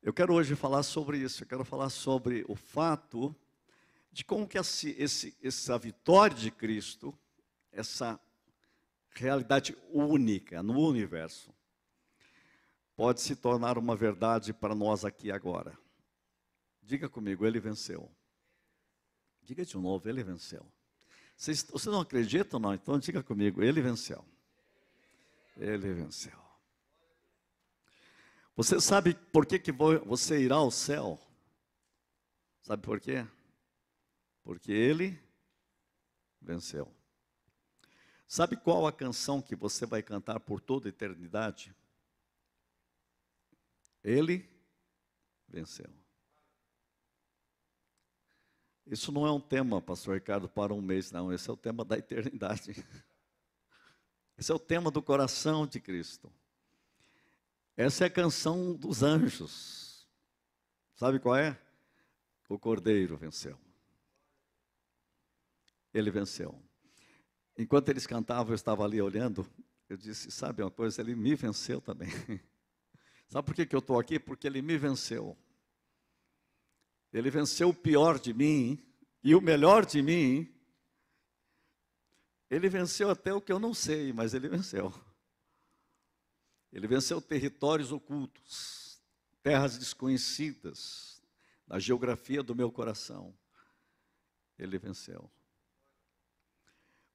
Eu quero hoje falar sobre isso, eu quero falar sobre o fato de como que essa vitória de Cristo, essa realidade única no universo, pode se tornar uma verdade para nós aqui agora. Diga comigo, ele venceu. Diga de novo, ele venceu. Vocês não acreditam, não? Então diga comigo, ele venceu. Ele venceu. Você sabe por que você irá ao céu? Sabe por quê? Porque ele venceu. Sabe qual a canção que você vai cantar por toda a eternidade? Ele venceu. Isso não é um tema, pastor Ricardo, para um mês, não. Esse é o tema da eternidade. Esse é o tema do coração de Cristo. Essa é a canção dos anjos. Sabe qual é? O Cordeiro venceu. Ele venceu. Enquanto eles cantavam, eu estava ali olhando, eu disse, sabe uma coisa, ele me venceu também. Sabe por que eu estou aqui? Porque ele me venceu. Ele venceu o pior de mim e o melhor de mim. Ele venceu até o que eu não sei, mas ele venceu. Ele venceu territórios ocultos, terras desconhecidas, na geografia do meu coração. Ele venceu.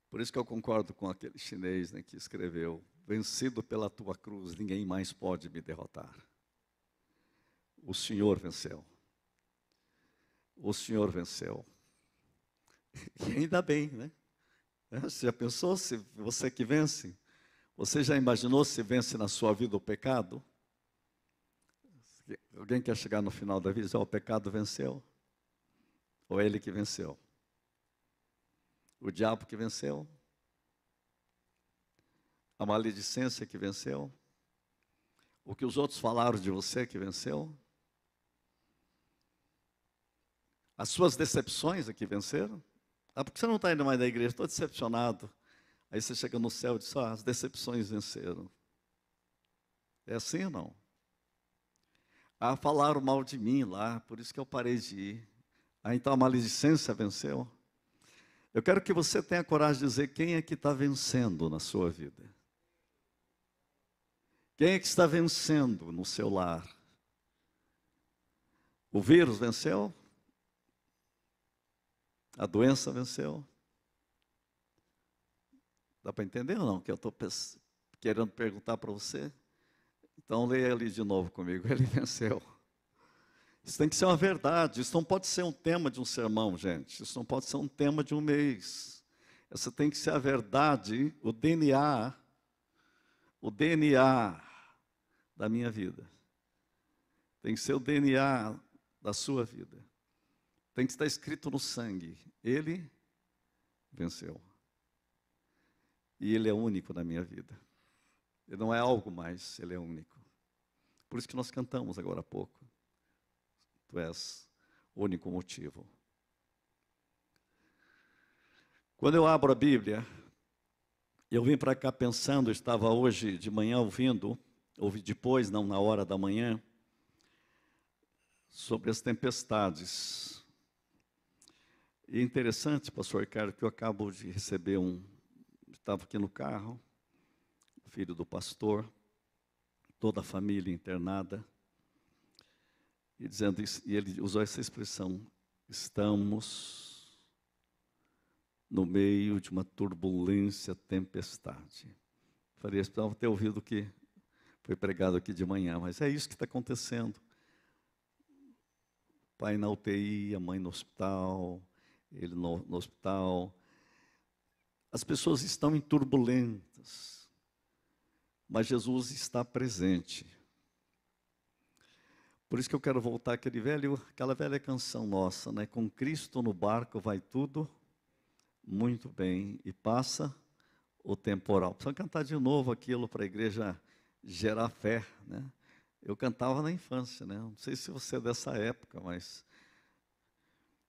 Por isso que eu concordo com aquele chinês, né, que escreveu, vencido pela tua cruz, ninguém mais pode me derrotar. O Senhor venceu. O Senhor venceu. E ainda bem, né? Você já pensou se você que vence? Você já imaginou se vence na sua vida o pecado? Alguém quer chegar no final da vida e dizer, o pecado venceu? Ou é ele que venceu? O diabo que venceu? A maledicência que venceu? O que os outros falaram de você que venceu? As suas decepções é que venceram? Ah, por que você não está indo mais na igreja? Estou decepcionado. Aí você chega no céu e diz, as decepções venceram. É assim ou não? Ah, falaram mal de mim lá, por isso que eu parei de ir. Ah, então a maledicência venceu? Eu quero que você tenha coragem de dizer quem é que está vencendo na sua vida. Quem é que está vencendo no seu lar? O vírus venceu? A doença venceu? Dá para entender ou não? Que eu estou querendo perguntar para você? Então leia ali de novo comigo. Ele venceu. Isso tem que ser uma verdade. Isso não pode ser um tema de um sermão, gente. Isso não pode ser um tema de um mês. Essa tem que ser a verdade, o DNA da minha vida. Tem que ser o DNA da sua vida. Tem que estar escrito no sangue. Ele venceu. E ele é único na minha vida. Ele não é algo mais, ele é único. Por isso que nós cantamos agora há pouco. Tu és o único motivo. Quando eu abro a Bíblia, eu vim para cá pensando, estava hoje de manhã ouvi depois, não na hora da manhã, sobre as tempestades. E é interessante, pastor Ricardo, que eu acabo de receber estava aqui no carro, filho do pastor, toda a família internada, e dizendo isso, e ele usou essa expressão, estamos no meio de uma turbulência, tempestade. Falei, precisava ter ouvido o que foi pregado aqui de manhã, mas é isso que está acontecendo. O pai na UTI, a mãe no hospital, ele no hospital. As pessoas estão em turbulentas, mas Jesus está presente. Por isso que eu quero voltar aquela velha canção nossa, né? Com Cristo no barco vai tudo muito bem e passa o temporal. Precisa cantar de novo aquilo para a igreja gerar fé, né? Eu cantava na infância, né? Não sei se você é dessa época, mas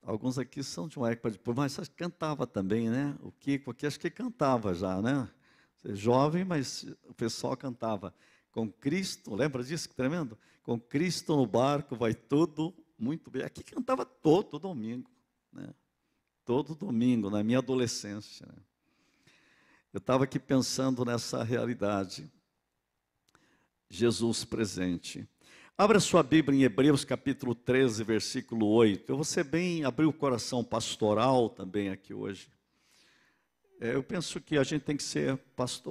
alguns aqui são de uma época depois, mas cantava também, né? O Kiko aqui acho que cantava já, né? Você é jovem, mas o pessoal cantava. Com Cristo, lembra disso? Que tremendo? Com Cristo no barco vai tudo muito bem. Aqui cantava todo domingo, né? Todo domingo, na minha adolescência, né? Eu estava aqui pensando nessa realidade. Jesus presente. Abra sua Bíblia em Hebreus capítulo 13, versículo 8. Eu vou ser bem, abrir o coração pastoral também aqui hoje. Eu penso que a gente tem que ser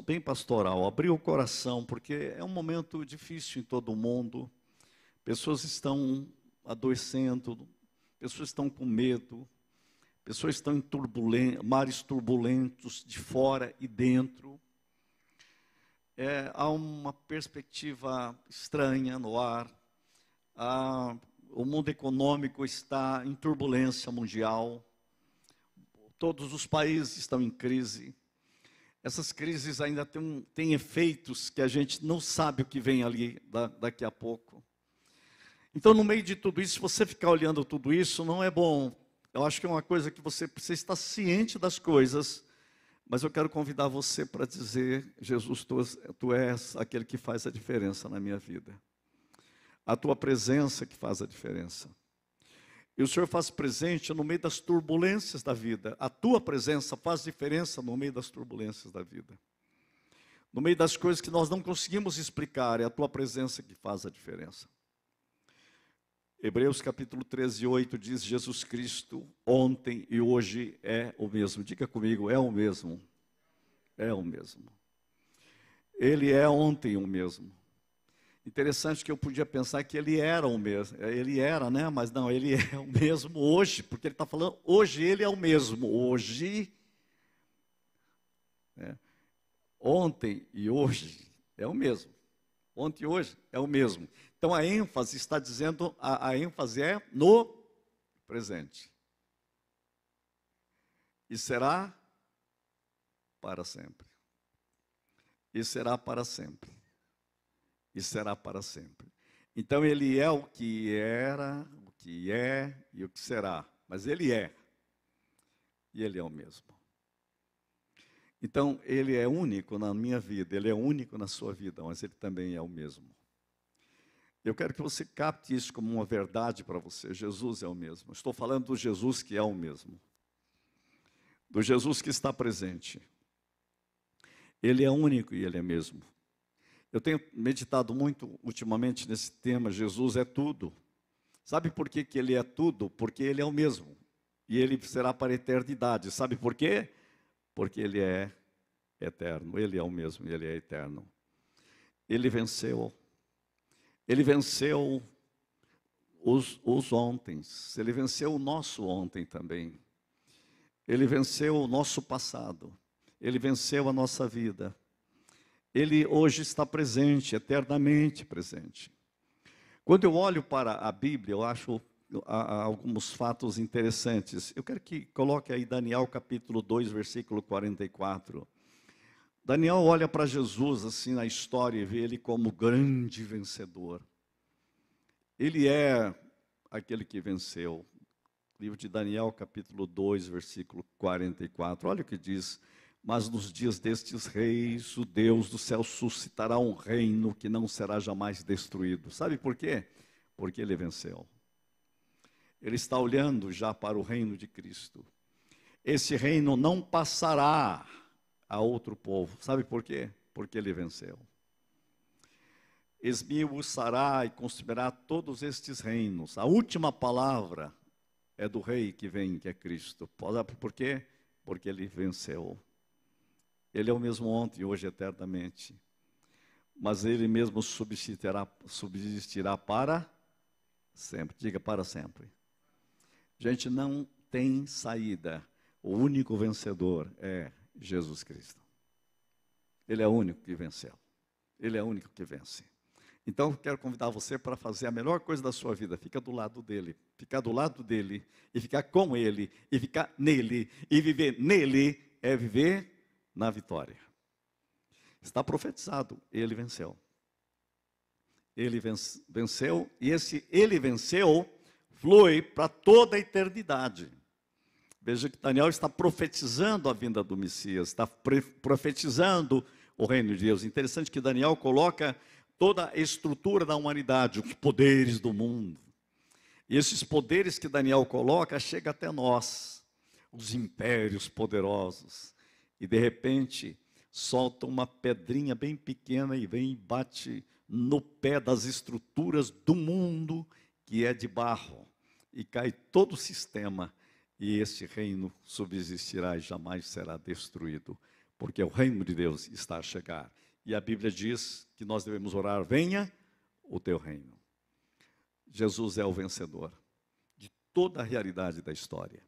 bem pastoral, abrir o coração, porque é um momento difícil em todo o mundo. Pessoas estão adoecendo, pessoas estão com medo, pessoas estão em mares turbulentos de fora e dentro. Há uma perspectiva estranha no ar. O mundo econômico está em turbulência mundial. Todos os países estão em crise. Essas crises ainda têm efeitos que a gente não sabe o que vem ali daqui a pouco. Então, no meio de tudo isso, se você ficar olhando tudo isso, não é bom. Eu acho que é uma coisa que você precisa estar ciente das coisas, mas eu quero convidar você para dizer: Jesus, tu és aquele que faz a diferença na minha vida. A tua presença que faz a diferença. E o Senhor faz presente no meio das turbulências da vida. A tua presença faz diferença no meio das turbulências da vida. No meio das coisas que nós não conseguimos explicar, é a tua presença que faz a diferença. Hebreus capítulo 13, 8 diz: Jesus Cristo ontem e hoje é o mesmo. Diga comigo, é o mesmo. É o mesmo. Ele é ontem o mesmo. Interessante que eu podia pensar que ele era o mesmo. Ele era, né? Mas não, ele é o mesmo hoje, porque ele está falando, hoje ele é o mesmo. Hoje, ontem e hoje é o mesmo. Ontem e hoje é o mesmo. Então a ênfase está dizendo, a ênfase é no presente. E será para sempre. E será para sempre. E será para sempre. Então ele é o que era, o que é e o que será. Mas ele é. E ele é o mesmo. Então ele é único na minha vida, ele é único na sua vida, mas ele também é o mesmo. Eu quero que você capte isso como uma verdade para você. Jesus é o mesmo. Estou falando do Jesus que é o mesmo. Do Jesus que está presente. Ele é único e ele é mesmo. Eu tenho meditado muito ultimamente nesse tema, Jesus é tudo. Sabe por que ele é tudo? Porque ele é o mesmo. E ele será para a eternidade. Sabe por quê? Porque ele é eterno. Ele é o mesmo e ele é eterno. Ele venceu. Ele venceu os ontens. Ele venceu o nosso ontem também. Ele venceu o nosso passado. Ele venceu a nossa vida. Ele hoje está presente, eternamente presente. Quando eu olho para a Bíblia, eu acho alguns fatos interessantes. Eu quero que coloque aí Daniel capítulo 2, versículo 44. Daniel olha para Jesus assim na história e vê ele como grande vencedor. Ele é aquele que venceu. Livro de Daniel capítulo 2, versículo 44. Olha o que diz: mas nos dias destes reis, o Deus do céu suscitará um reino que não será jamais destruído. Sabe por quê? Porque ele venceu. Ele está olhando já para o reino de Cristo. Esse reino não passará a outro povo. Sabe por quê? Porque ele venceu. Esmiuçará e consumirá todos estes reinos. A última palavra é do rei que vem, que é Cristo. Sabe por quê? Porque ele venceu. Ele é o mesmo ontem e hoje eternamente. Mas ele mesmo subsistirá para sempre. Diga, para sempre. Gente, não tem saída. O único vencedor é Jesus Cristo. Ele é o único que venceu. Ele é o único que vence. Então, quero convidar você para fazer a melhor coisa da sua vida. Fica do lado dele. Ficar do lado dele e ficar com ele e ficar nele e viver nele é viver na vitória. Está profetizado, ele venceu. Ele venceu, e esse ele venceu flui para toda a eternidade. Veja que Daniel está profetizando a vinda do Messias, está profetizando o reino de Deus. Interessante que Daniel coloca toda a estrutura da humanidade, os poderes do mundo. E esses poderes que Daniel coloca, chega até nós, os impérios poderosos. E de repente, solta uma pedrinha bem pequena e vem e bate no pé das estruturas do mundo, que é de barro. E cai todo o sistema, e esse reino subsistirá e jamais será destruído, porque o reino de Deus está a chegar. E a Bíblia diz que nós devemos orar: venha o teu reino. Jesus é o vencedor de toda a realidade da história.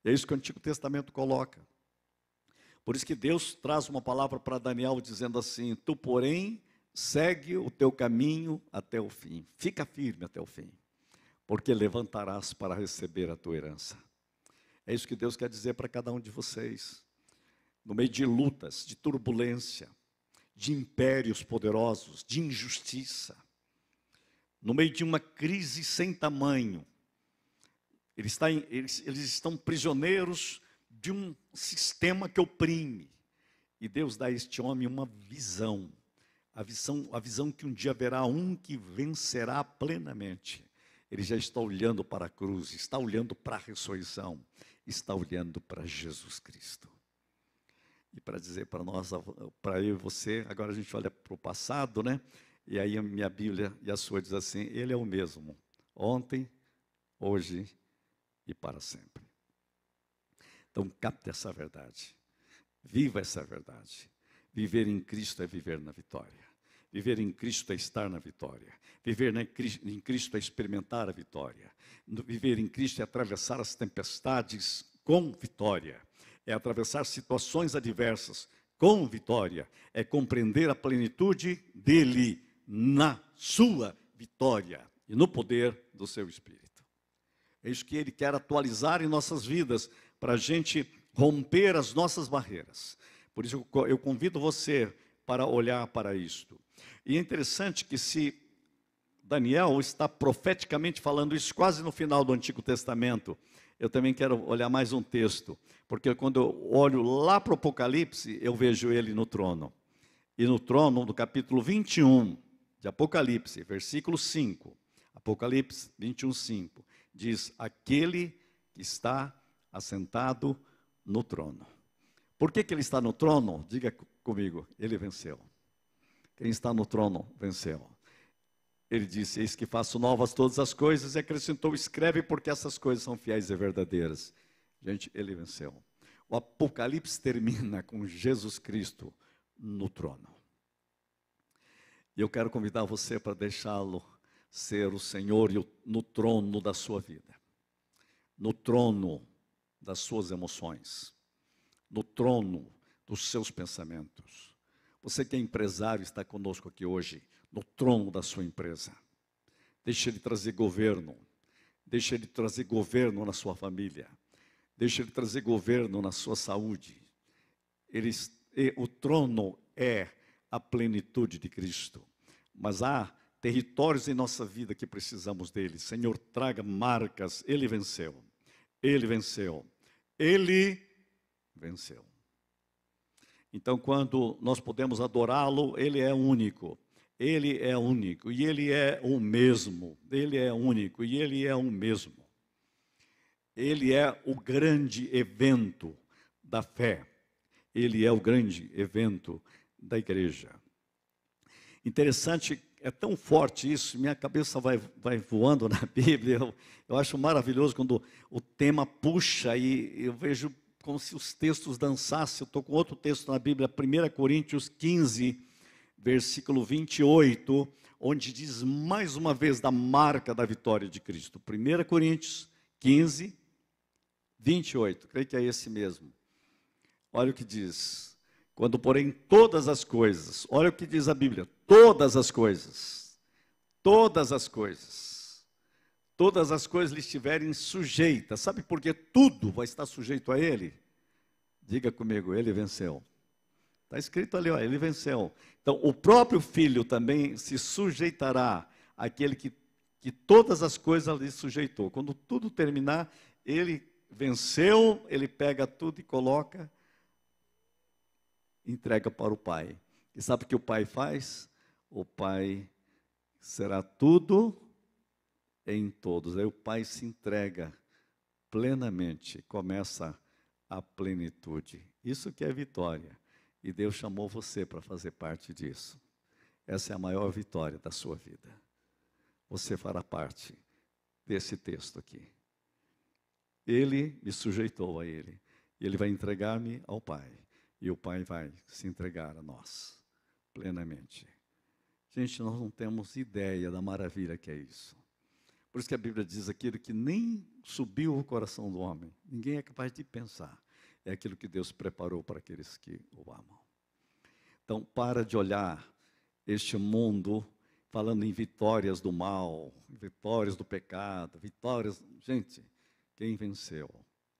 É isso que o Antigo Testamento coloca. Por isso que Deus traz uma palavra para Daniel dizendo assim: tu, porém, segue o teu caminho até o fim. Fica firme até o fim, porque levantarás para receber a tua herança. É isso que Deus quer dizer para cada um de vocês. No meio de lutas, de turbulência, de impérios poderosos, de injustiça, no meio de uma crise sem tamanho, eles estão prisioneiros de um sistema que oprime. E Deus dá a este homem uma visão, a visão que um dia haverá um que vencerá plenamente. Ele já está olhando para a cruz, está olhando para a ressurreição, está olhando para Jesus Cristo. E para dizer para nós, para eu e você, agora a gente olha para o passado, né? E aí a minha Bíblia e a sua diz assim: Ele é o mesmo, ontem, hoje e para sempre. Então capte essa verdade, viva essa verdade. Viver em Cristo é viver na vitória. Viver em Cristo é estar na vitória. Viver em Cristo é experimentar a vitória. Viver em Cristo é atravessar as tempestades com vitória. É atravessar situações adversas com vitória. É compreender a plenitude dele na sua vitória e no poder do seu Espírito. É isso que ele quer atualizar em nossas vidas, para a gente romper as nossas barreiras. Por isso eu convido você para olhar para isto. E é interessante que, se Daniel está profeticamente falando isso quase no final do Antigo Testamento, eu também quero olhar mais um texto, porque quando eu olho lá para o Apocalipse, eu vejo ele no trono. E no trono, no capítulo 21 de Apocalipse, versículo 5, Apocalipse 21, 5, diz: aquele que está assentado no trono. Por que ele está no trono? Diga comigo: ele venceu. Quem está no trono venceu. Ele disse: eis que faço novas todas as coisas, e acrescentou: escreve, porque essas coisas são fiéis e verdadeiras. Gente, ele venceu. O Apocalipse termina com Jesus Cristo no trono. E eu quero convidar você para deixá-lo ser o Senhor no trono da sua vida, no trono das suas emoções, no trono dos seus pensamentos. Você que é empresário, está conosco aqui hoje, no trono da sua empresa. Deixe ele trazer governo. Deixe ele trazer governo na sua família. Deixe ele trazer governo na sua saúde. O trono é a plenitude de Cristo. Mas há territórios em nossa vida que precisamos dele. Senhor, traga marcas. Ele venceu. Ele venceu. Ele venceu. Então, quando nós podemos adorá-lo, ele é único. Ele é único e ele é o mesmo. Ele é único e ele é o mesmo. Ele é o grande evento da fé. Ele é o grande evento da igreja. Interessante, é tão forte isso, minha cabeça vai voando na Bíblia. Eu acho maravilhoso quando o tema puxa e eu vejo como se os textos dançassem. Eu estou com outro texto na Bíblia, 1 Coríntios 15, versículo 28, onde diz mais uma vez da marca da vitória de Cristo. 1 Coríntios 15, 28, creio que é esse mesmo. Olha o que diz: quando, porém, todas as coisas, olha o que diz a Bíblia, todas as coisas lhe estiverem sujeitas. Sabe por que tudo vai estar sujeito a ele? Diga comigo: ele venceu. Está escrito ali, ó, ele venceu. Então, o próprio Filho também se sujeitará àquele que todas as coisas lhe sujeitou. Quando tudo terminar, ele venceu, ele pega tudo e coloca, entrega para o Pai. E sabe o que o Pai faz? o Pai será tudo em todos. Aí o Pai se entrega plenamente, começa a plenitude. Isso que é vitória. E Deus chamou você para fazer parte disso. Essa é a maior vitória da sua vida. Você fará parte desse texto aqui. Ele me sujeitou a Ele. E Ele vai entregar-me ao Pai. E o Pai vai se entregar a nós, plenamente. Gente, nós não temos ideia da maravilha que é isso. Por isso que a Bíblia diz aquilo que nem subiu o coração do homem. Ninguém é capaz de pensar. É aquilo que Deus preparou para aqueles que o amam. Então, para de olhar este mundo falando em vitórias do mal, vitórias do pecado, vitórias... Gente, quem venceu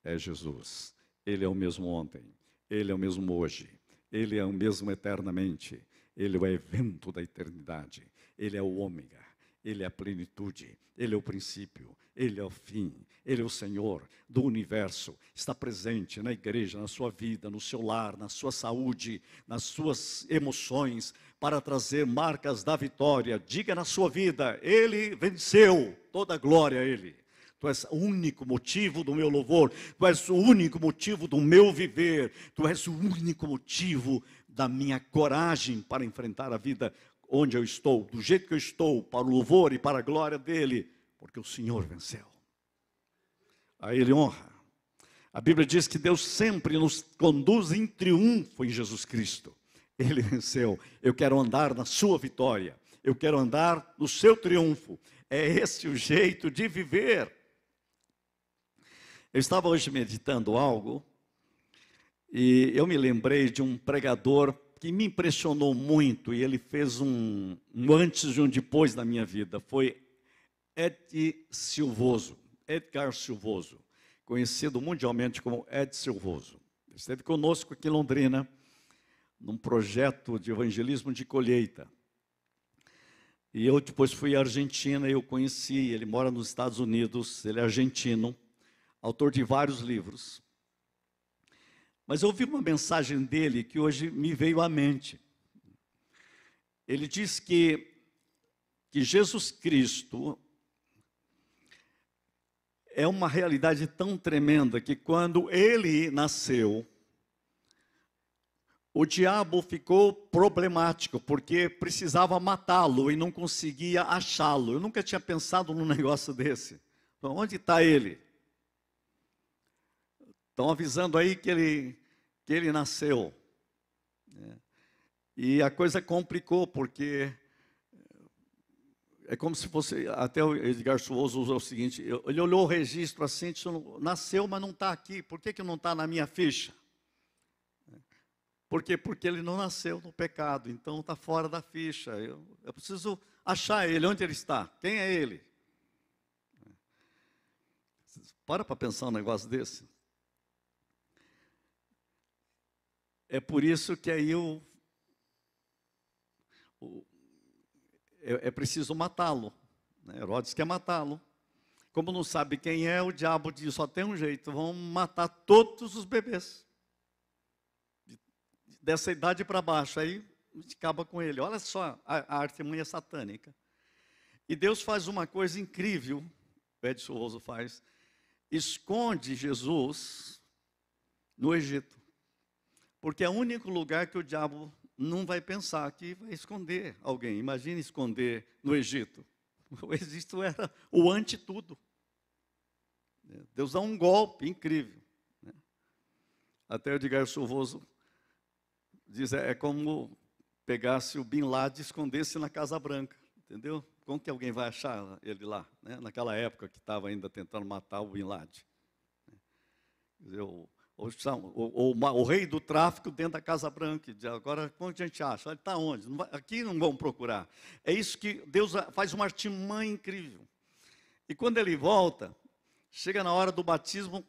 é Jesus. Ele é o mesmo ontem, Ele é o mesmo hoje, Ele é o mesmo eternamente. Ele é o evento da eternidade, Ele é o ômega, Ele é a plenitude, Ele é o princípio, Ele é o fim, Ele é o Senhor do universo. Está presente na igreja, na sua vida, no seu lar, na sua saúde, nas suas emoções, para trazer marcas da vitória. Diga na sua vida, Ele venceu, toda a glória a Ele. Tu és o único motivo do meu louvor, Tu és o único motivo do meu viver, Tu és o único motivo da minha coragem para enfrentar a vida onde eu estou, do jeito que eu estou, para o louvor e para a glória dEle, porque o Senhor venceu. A Ele honra. A Bíblia diz que Deus sempre nos conduz em triunfo em Jesus Cristo. Ele venceu. Eu quero andar na sua vitória, eu quero andar no seu triunfo. É esse o jeito de viver. Eu estava hoje meditando algo, e eu me lembrei de um pregador que me impressionou muito, e ele fez um antes e um depois na minha vida. Foi Edgar Silvoso, conhecido mundialmente como Ed Silvoso. Ele esteve conosco aqui em Londrina, num projeto de evangelismo de colheita. E eu depois fui à Argentina e eu conheci, ele mora nos Estados Unidos, ele é argentino, autor de vários livros. Mas eu ouvi uma mensagem dele que hoje me veio à mente. Ele diz que Jesus Cristo é uma realidade tão tremenda que quando Ele nasceu, o diabo ficou problemático, porque precisava matá-lo e não conseguia achá-lo. Eu nunca tinha pensado num negócio desse. Então, onde está ele? Estão avisando aí que ele nasceu. E a coisa complicou, porque é como se fosse, até o Edgar Silvoso usou o seguinte, ele olhou o registro assim, disse, nasceu, mas não está aqui, por que não está na minha ficha? Por quê? Porque ele não nasceu no pecado, então está fora da ficha. Eu preciso achar ele, onde ele está? Quem é ele? Para pensar um negócio desse. É por isso que aí é preciso matá-lo. Herodes quer matá-lo. Como não sabe quem é, o diabo diz, só tem um jeito, vamos matar todos os bebês. Dessa idade para baixo, aí a gente acaba com ele. Olha só a artimanha satânica. E Deus faz uma coisa incrível, o Ed Silvoso faz, esconde Jesus no Egito. Porque é o único lugar que o diabo não vai pensar que vai esconder alguém. Imagine esconder no Egito. O Egito era o anti-tudo. Deus dá um golpe incrível. Até o Edgar Silvoso diz, é como pegasse o Bin Laden e escondesse na Casa Branca. Entendeu? Como que alguém vai achar ele lá? Naquela época que estava ainda tentando matar o Bin Laden. Quer dizer, o rei do tráfico dentro da Casa Branca. Agora, onde a gente acha? Ele está onde? Aqui não vão procurar. É isso que Deus faz uma artimanha incrível. E quando ele volta, chega na hora do batismo,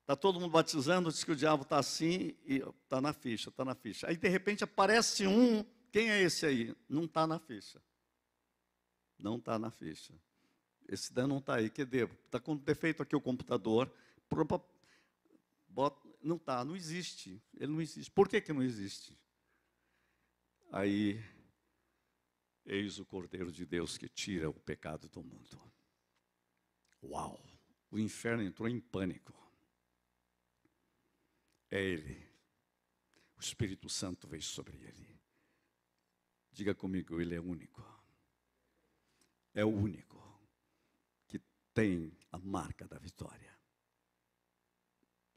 está todo mundo batizando, diz que o diabo está assim, e está na ficha, está na ficha. Aí, de repente, aparece um, quem é esse aí? Não está na ficha. Não está na ficha. Esse daí não está aí, que devo? Está com defeito aqui o computador, não está, não existe, ele não existe. Por que não existe? Aí Eis o Cordeiro de Deus que tira o pecado do mundo. Uau! O inferno entrou em pânico. É Ele. O Espírito Santo veio sobre Ele. Diga comigo, Ele é único. É o único que tem a marca da vitória.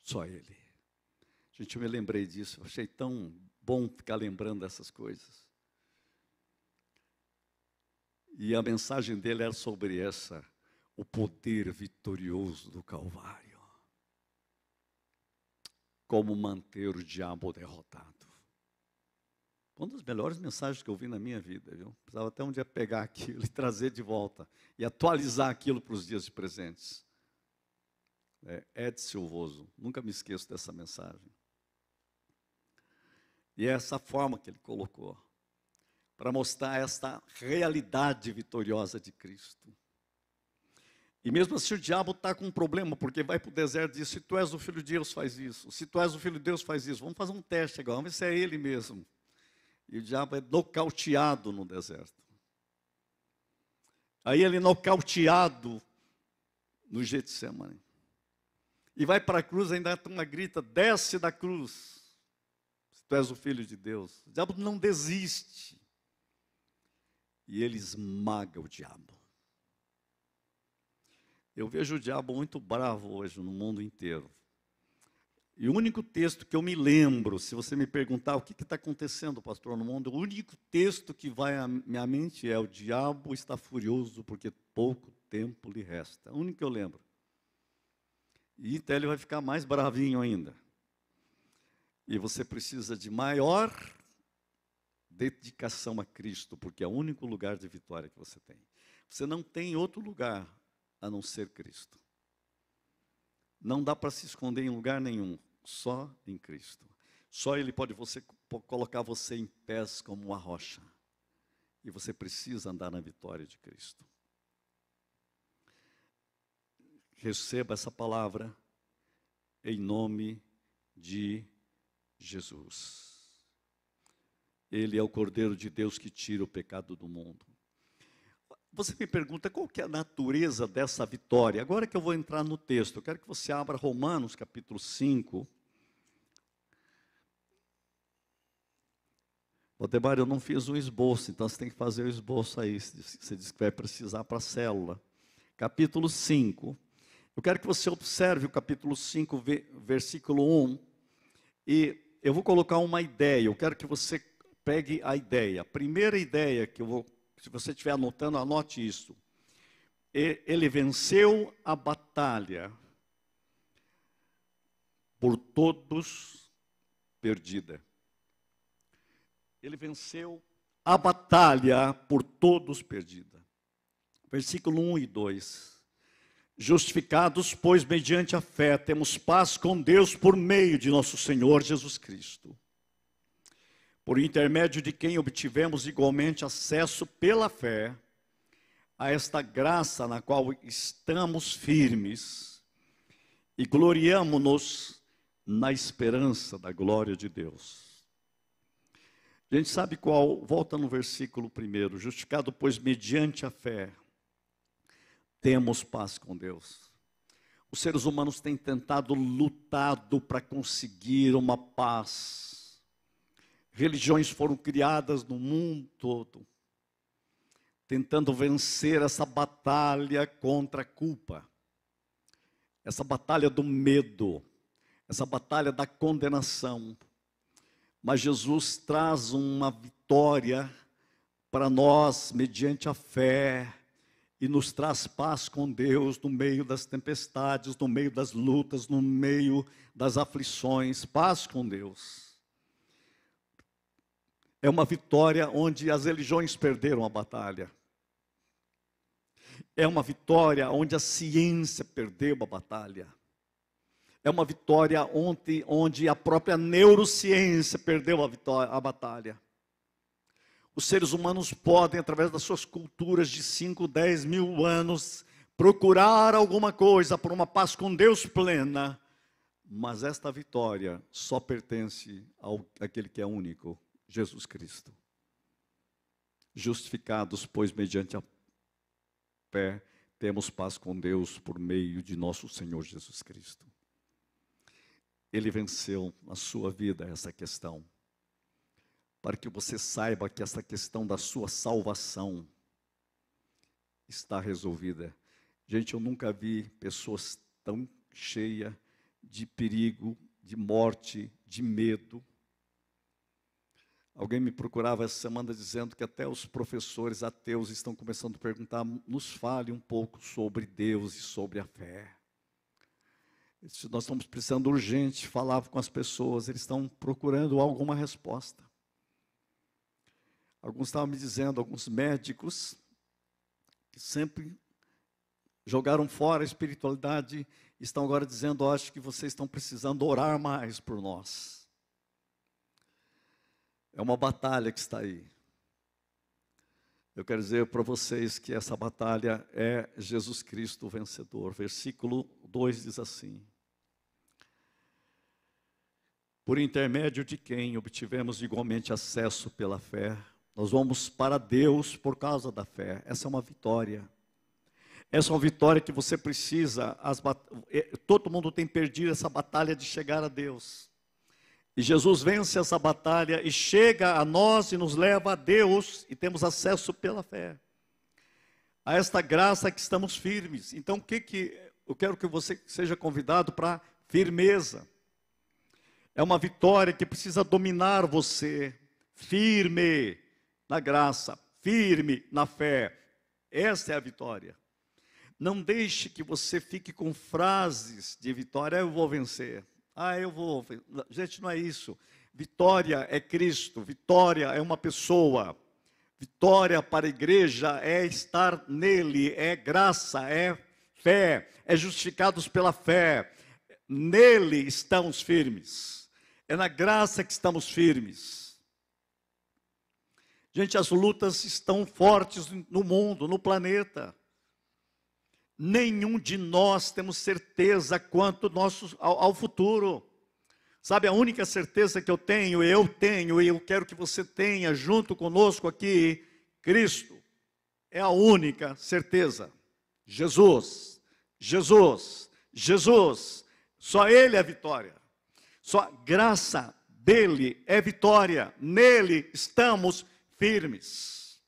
Só Ele. Gente, eu me lembrei disso. Eu achei tão bom ficar lembrando dessas coisas. E a mensagem dele era sobre o poder vitorioso do Calvário. Como manter o diabo derrotado. Uma das melhores mensagens que eu vi na minha vida, viu? Precisava até um dia pegar aquilo e trazer de volta. E atualizar aquilo para os dias de presentes. Ed Silvoso, nunca me esqueço dessa mensagem. E é essa forma que ele colocou. Para mostrar esta realidade vitoriosa de Cristo. E mesmo assim o diabo está com um problema, porque vai para o deserto e diz, se tu és o Filho de Deus, faz isso. Se tu és o Filho de Deus, faz isso. Vamos fazer um teste agora, vamos ver se é ele mesmo. E o diabo é nocauteado no deserto. Aí ele é nocauteado no Getsemane. E vai para a cruz, ainda uma grita, desce da cruz. Se tu és o Filho de Deus. O diabo não desiste. E ele esmaga o diabo. Eu vejo o diabo muito bravo hoje no mundo inteiro. E o único texto que eu me lembro, se você me perguntar o que está acontecendo, pastor, no mundo, o único texto que vai à minha mente é: o diabo está furioso porque pouco tempo lhe resta. É o único que eu lembro. E então ele vai ficar mais bravinho ainda. E você precisa de maior dedicação a Cristo, porque é o único lugar de vitória que você tem. Você não tem outro lugar a não ser Cristo. Não dá para se esconder em lugar nenhum, só em Cristo. Só Ele pode colocar você em pés como uma rocha. E você precisa andar na vitória de Cristo. Receba essa palavra em nome de Jesus. Ele é o Cordeiro de Deus que tira o pecado do mundo. Você me pergunta qual que é a natureza dessa vitória. Agora que eu vou entrar no texto, eu quero que você abra Romanos capítulo 5. Odemar, eu não fiz um esboço, então você tem que fazer o esboço aí. Você disse que vai precisar para a célula. Capítulo 5. Eu quero que você observe o capítulo 5, versículo 1. E eu vou colocar uma ideia. Eu quero que você pegue a ideia. A primeira ideia que eu vou, se você estiver anotando, anote isso. Ele venceu a batalha por todos perdida. Ele venceu a batalha por todos perdida. Versículo 1 e 2. Justificados, pois, mediante a fé, temos paz com Deus por meio de nosso Senhor Jesus Cristo, por intermédio de quem obtivemos igualmente acesso pela fé a esta graça na qual estamos firmes e gloriamo-nos na esperança da glória de Deus. A gente sabe qual? Volta no versículo 1. Justificado, pois, mediante a fé, temos paz com Deus. Os seres humanos têm tentado, lutado para conseguir uma paz. Religiões foram criadas no mundo todo, tentando vencer essa batalha contra a culpa, essa batalha do medo, essa batalha da condenação. Mas Jesus traz uma vitória para nós, mediante a fé, e nos traz paz com Deus no meio das tempestades, no meio das lutas, no meio das aflições. Paz com Deus. É uma vitória onde as religiões perderam a batalha. É uma vitória onde a ciência perdeu a batalha. É uma vitória onde a própria neurociência perdeu a batalha. Os seres humanos podem, através das suas culturas de 5, 10 mil anos, procurar alguma coisa por uma paz com Deus plena, mas esta vitória só pertence àquele que é único, Jesus Cristo. Justificados, pois, mediante a fé, temos paz com Deus por meio de nosso Senhor Jesus Cristo. Ele venceu na sua vida essa questão, para que você saiba que essa questão da sua salvação está resolvida. Gente, eu nunca vi pessoas tão cheias de perigo, de morte, de medo. Alguém me procurava essa semana dizendo que até os professores ateus estão começando a perguntar: nos fale um pouco sobre Deus e sobre a fé. Nós estamos precisando urgente falar com as pessoas, eles estão procurando alguma resposta. Alguns estavam me dizendo, alguns médicos, que sempre jogaram fora a espiritualidade, estão agora dizendo: acho que vocês estão precisando orar mais por nós. É uma batalha que está aí. Eu quero dizer para vocês que essa batalha é Jesus Cristo o vencedor. Versículo 2 diz assim: por intermédio de quem obtivemos igualmente acesso pela fé, nós vamos para Deus por causa da fé. Essa é uma vitória. Essa é uma vitória que você precisa. Todo mundo tem perdido essa batalha de chegar a Deus. E Jesus vence essa batalha e chega a nós e nos leva a Deus, e temos acesso pela fé a esta graça que estamos firmes. Então, eu quero que você seja convidado para firmeza. É uma vitória que precisa dominar você, firme na graça, firme na fé. Esta é a vitória. Não deixe que você fique com frases de vitória: eu vou vencer. Eu vou. Gente, não é isso. Vitória é Cristo, vitória é uma pessoa. Vitória para a igreja é estar nele, é graça, é fé, é justificados pela fé. Nele estamos firmes. É na graça que estamos firmes. Gente, as lutas estão fortes no mundo, no planeta. Nenhum de nós temos certeza quanto ao futuro. Sabe, a única certeza que eu tenho, e eu quero que você tenha junto conosco aqui, Cristo. É a única certeza. Jesus, Jesus, Jesus. Só Ele é vitória. Só a graça dele é vitória. Nele estamos firmes.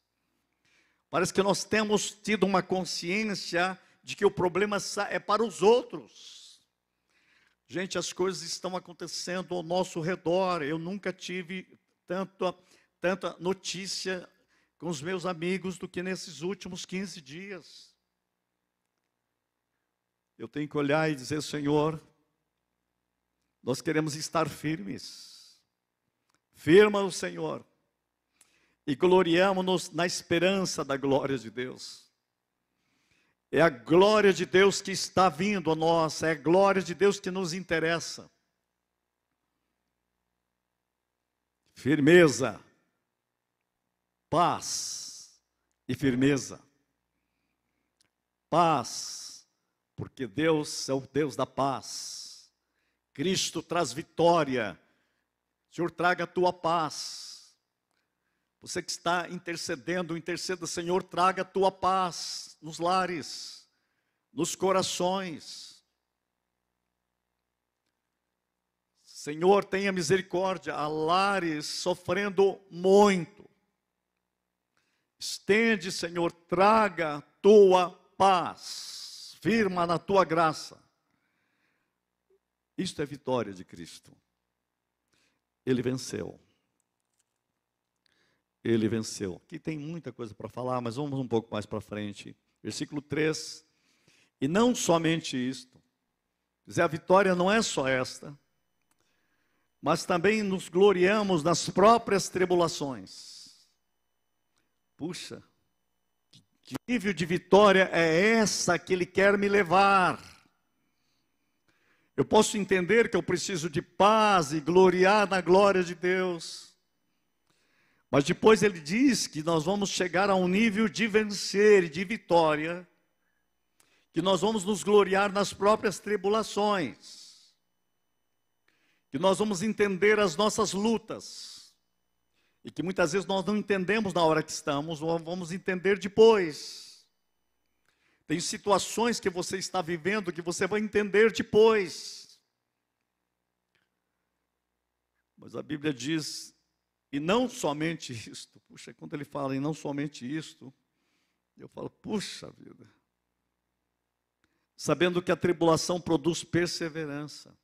Parece que nós temos tido uma consciência de que o problema é para os outros. Gente, as coisas estão acontecendo ao nosso redor. Eu nunca tive tanta notícia com os meus amigos do que nesses últimos 15 dias. Eu tenho que olhar e dizer: Senhor, nós queremos estar firmes. Firma o Senhor. E gloriamo-nos na esperança da glória de Deus. É a glória de Deus que está vindo a nós, é a glória de Deus que nos interessa. Firmeza, paz e firmeza. Paz, porque Deus é o Deus da paz. Cristo traz vitória. Senhor, traga a tua paz. Você que está intercedendo, interceda: Senhor, traga a tua paz nos lares, nos corações. Senhor, tenha misericórdia. Há lares sofrendo muito. Estende, Senhor, traga a tua paz. Firma na tua graça. Isto é vitória de Cristo. Ele venceu. Ele venceu. Aqui tem muita coisa para falar, mas vamos um pouco mais para frente. Versículo 3. E não somente isto. Quer dizer, a vitória não é só esta, mas também nos gloriamos nas próprias tribulações. Puxa, que nível de vitória é essa que Ele quer me levar? Eu posso entender que eu preciso de paz e gloriar na glória de Deus. Mas depois ele diz que nós vamos chegar a um nível de vencer e de vitória, que nós vamos nos gloriar nas próprias tribulações, que nós vamos entender as nossas lutas, E que muitas vezes nós não entendemos na hora que estamos, ou vamos entender depois. Tem situações que você está vivendo que você vai entender depois. Mas a Bíblia diz, e não somente isto. Puxa, quando ele fala em não somente isto, eu falo, puxa vida. Sabendo que a tribulação produz perseverança.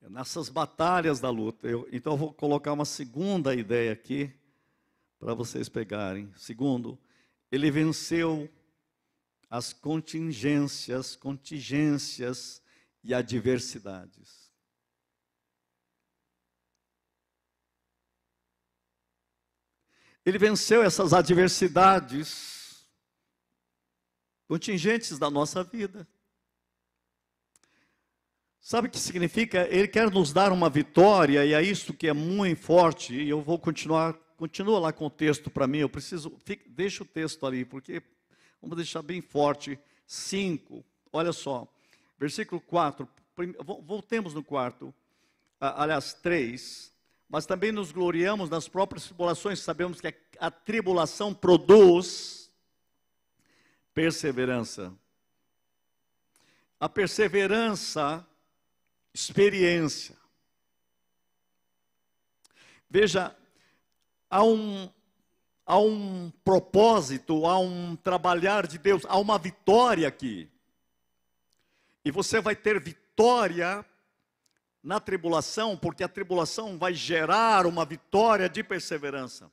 É nessas batalhas da luta. Então eu vou colocar uma segunda ideia aqui, para vocês pegarem. Segundo, ele venceu as contingências e adversidades. Ele venceu essas adversidades contingentes da nossa vida. Sabe o que significa? Ele quer nos dar uma vitória, e é isso que é muito forte, e eu vou continua lá com o texto para mim, deixa o texto ali, porque vamos deixar bem forte. 5, olha só, versículo 4, voltemos no quarto, aliás 3, mas também nos gloriamos nas próprias tribulações, sabemos que a tribulação produz perseverança. A perseverança, experiência. Veja, há um propósito, há um trabalhar de Deus, há uma vitória aqui. E você vai ter vitória na tribulação, porque a tribulação vai gerar uma vitória de perseverança.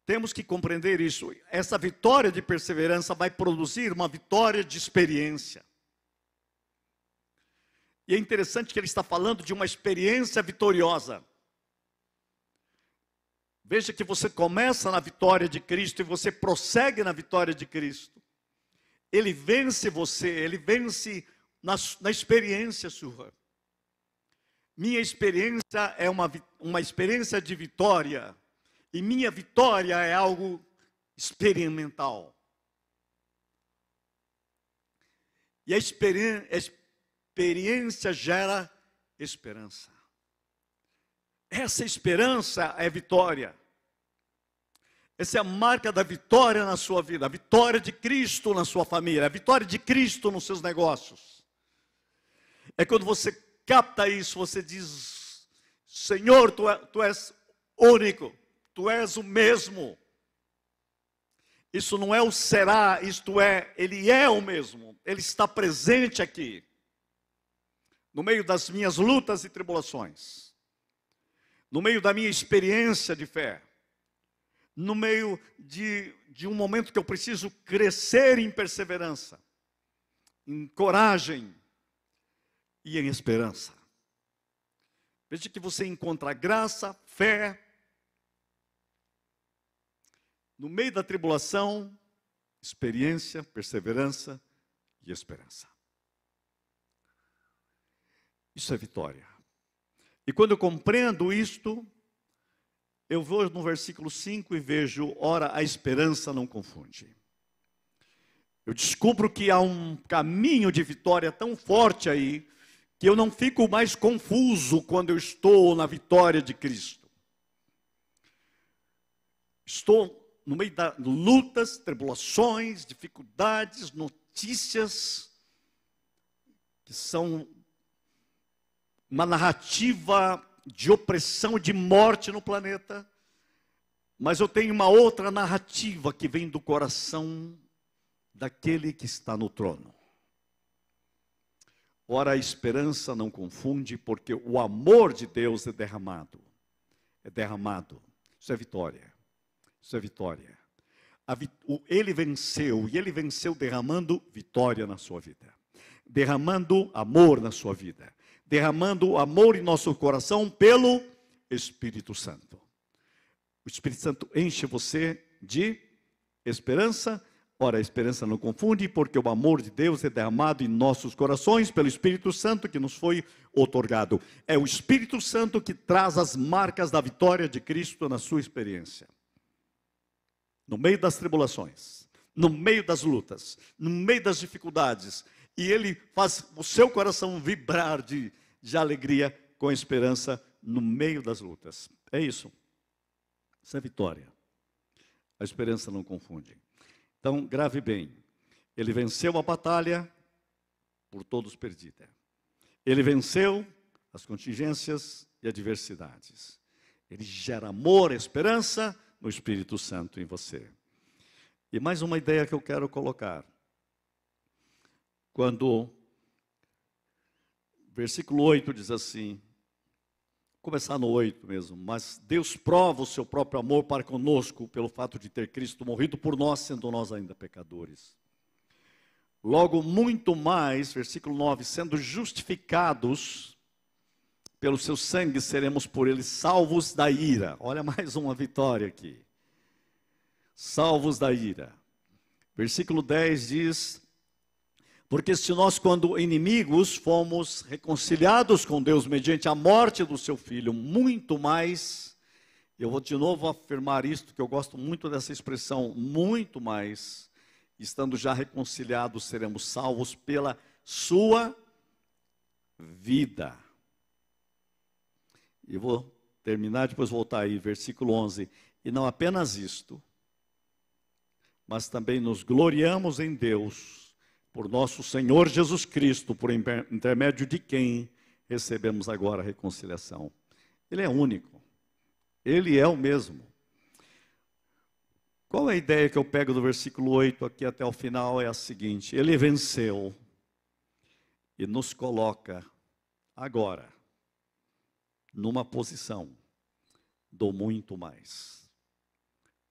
Temos que compreender isso. Essa vitória de perseverança vai produzir uma vitória de experiência. E é interessante que ele está falando de uma experiência vitoriosa. Veja que você começa na vitória de Cristo e você prossegue na vitória de Cristo. Ele vence você, ele vence na experiência sua. Minha experiência é uma experiência de vitória. E minha vitória é algo experimental. E a experiência gera esperança. Essa esperança é vitória. Essa é a marca da vitória na sua vida. A vitória de Cristo na sua família. A vitória de Cristo nos seus negócios. É quando você capta isso, você diz, Senhor, tu és único. Tu és o mesmo. Isso não é o será, isto é, Ele é o mesmo. Ele está presente aqui. No meio das minhas lutas e tribulações. No meio da minha experiência de fé. No meio de um momento que eu preciso crescer em perseverança. Em coragem. E em esperança. Veja que você encontra graça, fé. No meio da tribulação, experiência, perseverança e esperança. Isso é vitória. E quando eu compreendo isto, eu vou no versículo 5 e vejo, ora, a esperança não confunde. Eu descubro que há um caminho de vitória tão forte aí, que eu não fico mais confuso quando eu estou na vitória de Cristo. Estou no meio de lutas, tribulações, dificuldades, notícias, que são uma narrativa de opressão, de morte no planeta. Mas eu tenho uma outra narrativa que vem do coração daquele que está no trono. Ora, a esperança não confunde, porque o amor de Deus é derramado. É derramado. Isso é vitória. Isso é vitória. Ele venceu, e ele venceu derramando vitória na sua vida. Derramando amor na sua vida. Derramando amor em nosso coração pelo Espírito Santo. O Espírito Santo enche você de esperança. Ora, a esperança não confunde, porque o amor de Deus é derramado em nossos corações pelo Espírito Santo que nos foi outorgado. É o Espírito Santo que traz as marcas da vitória de Cristo na sua experiência. No meio das tribulações, no meio das lutas, no meio das dificuldades. E Ele faz o seu coração vibrar de alegria com esperança no meio das lutas. É isso. Isso é vitória. A esperança não confunde. Então, grave bem. Ele venceu a batalha por todos perdida. Ele venceu as contingências e adversidades. Ele gera amor, esperança no Espírito Santo em você. E mais uma ideia que eu quero colocar. Quando versículo 8 diz assim, começar no 8 mesmo, mas Deus prova o seu próprio amor para conosco pelo fato de ter Cristo morrido por nós, sendo nós ainda pecadores. Logo, muito mais, versículo 9, sendo justificados pelo seu sangue, seremos por ele salvos da ira. Olha mais uma vitória aqui. Salvos da ira. Versículo 10 diz, porque se nós, quando inimigos, fomos reconciliados com Deus mediante a morte do seu Filho, muito mais, eu vou de novo afirmar isto, que eu gosto muito dessa expressão, muito mais, estando já reconciliados, seremos salvos pela sua vida. E vou terminar, depois voltar aí, versículo 11. E não apenas isto, mas também nos gloriamos em Deus, por nosso Senhor Jesus Cristo, por intermédio de quem recebemos agora a reconciliação. Ele é único. Ele é o mesmo. Qual é a ideia que eu pego do versículo 8 aqui até o final? É a seguinte: ele venceu e nos coloca agora numa posição do muito mais.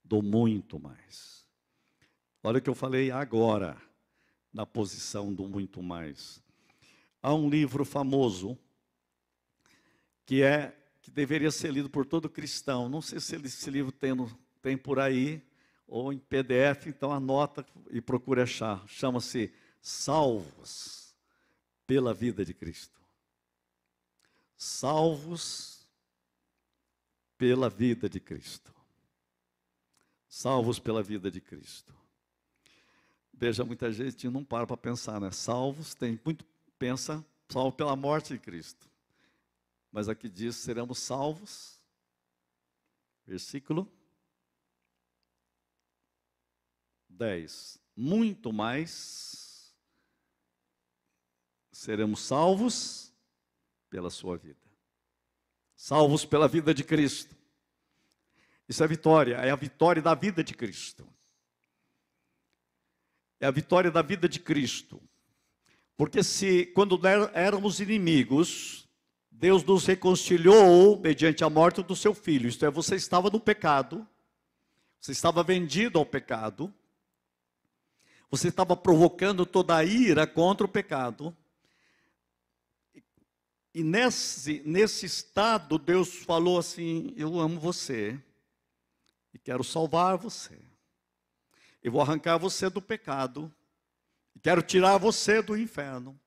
Do muito mais. Olha o que eu falei agora, na posição do muito mais. Há um livro famoso que deveria ser lido por todo cristão. Não sei se esse livro tem por aí, ou em PDF, então anota e procure achar. Chama-se Salvos pela Vida de Cristo. Salvos pela vida de Cristo. Salvos pela vida de Cristo. Veja, muita gente não para pensar, né? Salvos, pensa, salvo pela morte de Cristo. Mas aqui diz, seremos salvos, versículo 10. Muito mais seremos salvos pela sua vida. Salvos pela vida de Cristo. Isso é vitória, é a vitória da vida de Cristo. É a vitória da vida de Cristo. Porque quando éramos inimigos, Deus nos reconciliou mediante a morte do seu Filho. Isto é, você estava no pecado, você estava vendido ao pecado, você estava provocando toda a ira contra o pecado. E nesse estado, Deus falou assim: eu amo você e quero salvar você. Eu vou arrancar você do pecado, e quero tirar você do inferno,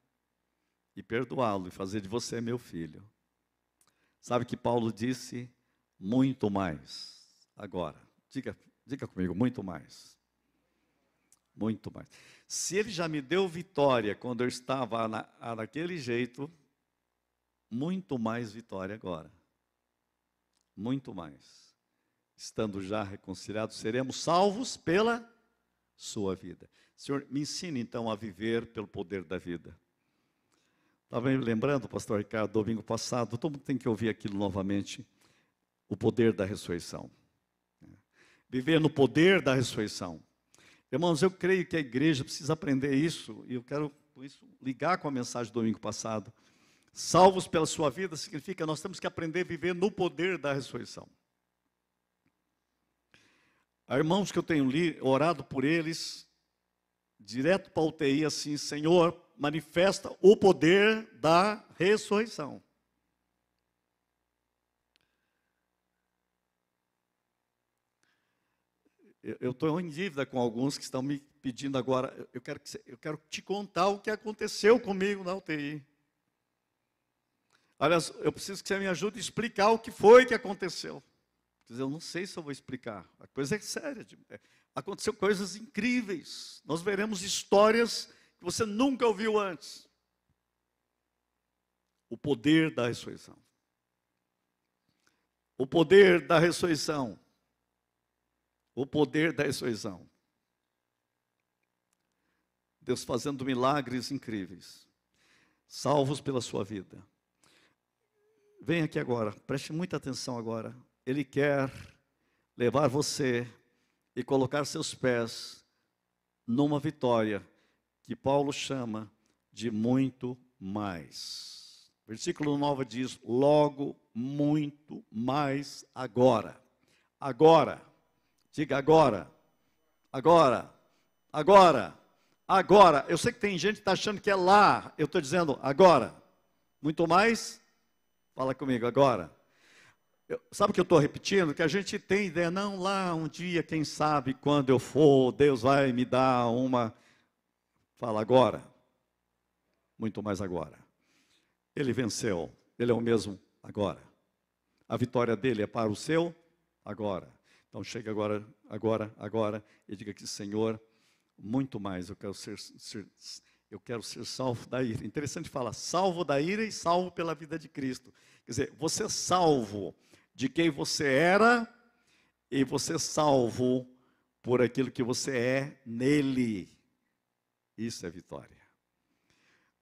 e perdoá-lo, e fazer de você meu filho. Sabe que Paulo disse? Muito mais. Agora, diga comigo, muito mais. Muito mais. Se ele já me deu vitória quando eu estava naquele jeito, muito mais vitória agora. Muito mais. Estando já reconciliados, seremos salvos pela sua vida. Senhor, me ensine então a viver pelo poder da vida. Estava me lembrando, pastor Ricardo, domingo passado, todo mundo tem que ouvir aquilo novamente, o poder da ressurreição. Viver no poder da ressurreição. Irmãos, eu creio que a igreja precisa aprender isso, e eu quero com isso ligar com a mensagem do domingo passado. Salvos pela sua vida significa que nós temos que aprender a viver no poder da ressurreição. Há irmãos que eu tenho orado por eles, direto para a UTI, assim: Senhor, manifesta o poder da ressurreição. Eu estou em dívida com alguns que estão me pedindo agora. Eu quero te contar o que aconteceu comigo na UTI. Aliás, eu preciso que você me ajude a explicar o que foi que aconteceu. Eu não sei se eu vou explicar. A coisa é séria. Aconteceu coisas incríveis. Nós veremos histórias que você nunca ouviu antes. O poder da ressurreição. O poder da ressurreição. O poder da ressurreição. Deus fazendo milagres incríveis. Salvos pela sua vida. Vem aqui agora, preste muita atenção agora. Ele quer levar você e colocar seus pés numa vitória que Paulo chama de muito mais. Versículo 9 diz: logo, muito mais agora. Agora. Diga agora. Agora. Agora. Agora. Eu sei que tem gente que está achando que é lá. Eu estou dizendo agora. Muito mais. Fala comigo agora. Sabe o que eu estou repetindo? Que a gente tem ideia, não, lá um dia, quem sabe, quando eu for, Deus vai me dar uma. Fala agora. Muito mais agora. Ele venceu. Ele é o mesmo agora. A vitória dele é para o seu agora. Então chega agora, agora, e diga que, Senhor, muito mais, eu quero ser salvo da ira. Interessante falar, salvo da ira e salvo pela vida de Cristo. Quer dizer, você é salvo de quem você era e você é salvo por aquilo que você é nele. Isso é vitória.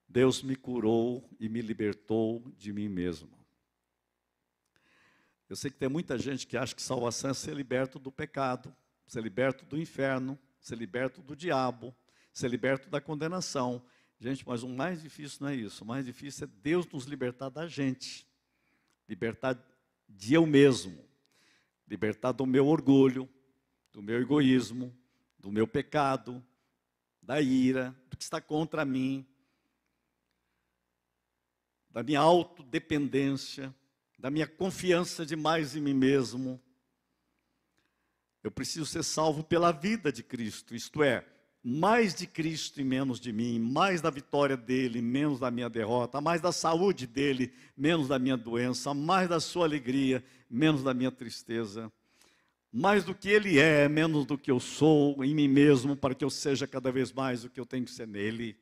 Deus me curou e me libertou de mim mesmo. Eu sei que tem muita gente que acha que salvação é ser liberto do pecado, ser liberto do inferno, ser liberto do diabo, ser liberto da condenação. Gente, mas o mais difícil não é isso. O mais difícil é Deus nos libertar da gente. Libertar de eu mesmo. Libertar do meu orgulho, do meu egoísmo, do meu pecado, da ira, do que está contra mim, da minha autodependência, da minha confiança demais em mim mesmo. Eu preciso ser salvo pela vida de Cristo, isto é, mais de Cristo e menos de mim, mais da vitória dele, menos da minha derrota, mais da saúde dele, menos da minha doença, mais da sua alegria, menos da minha tristeza, mais do que ele é, menos do que eu sou em mim mesmo, para que eu seja cada vez mais o que eu tenho que ser nele.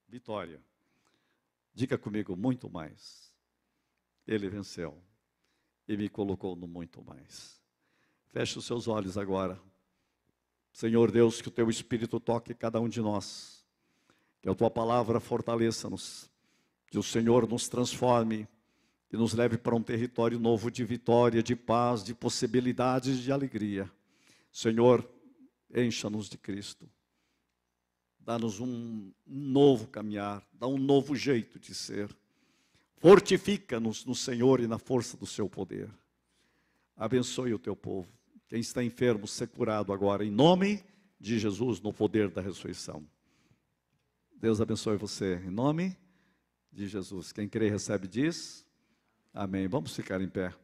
Vitória. Diga comigo, muito mais. Ele venceu e me colocou no muito mais. Feche os seus olhos agora. Senhor Deus, que o Teu Espírito toque cada um de nós. Que a Tua palavra fortaleça-nos. Que o Senhor nos transforme e nos leve para um território novo de vitória, de paz, de possibilidades, de alegria. Senhor, encha-nos de Cristo. Dá-nos um novo caminhar, dá um novo jeito de ser. Fortifica-nos no Senhor e na força do seu poder. Abençoe o teu povo. Quem está enfermo, ser curado agora, em nome de Jesus, no poder da ressurreição. Deus abençoe você, em nome de Jesus. Quem crê e recebe diz, amém. Vamos ficar em pé.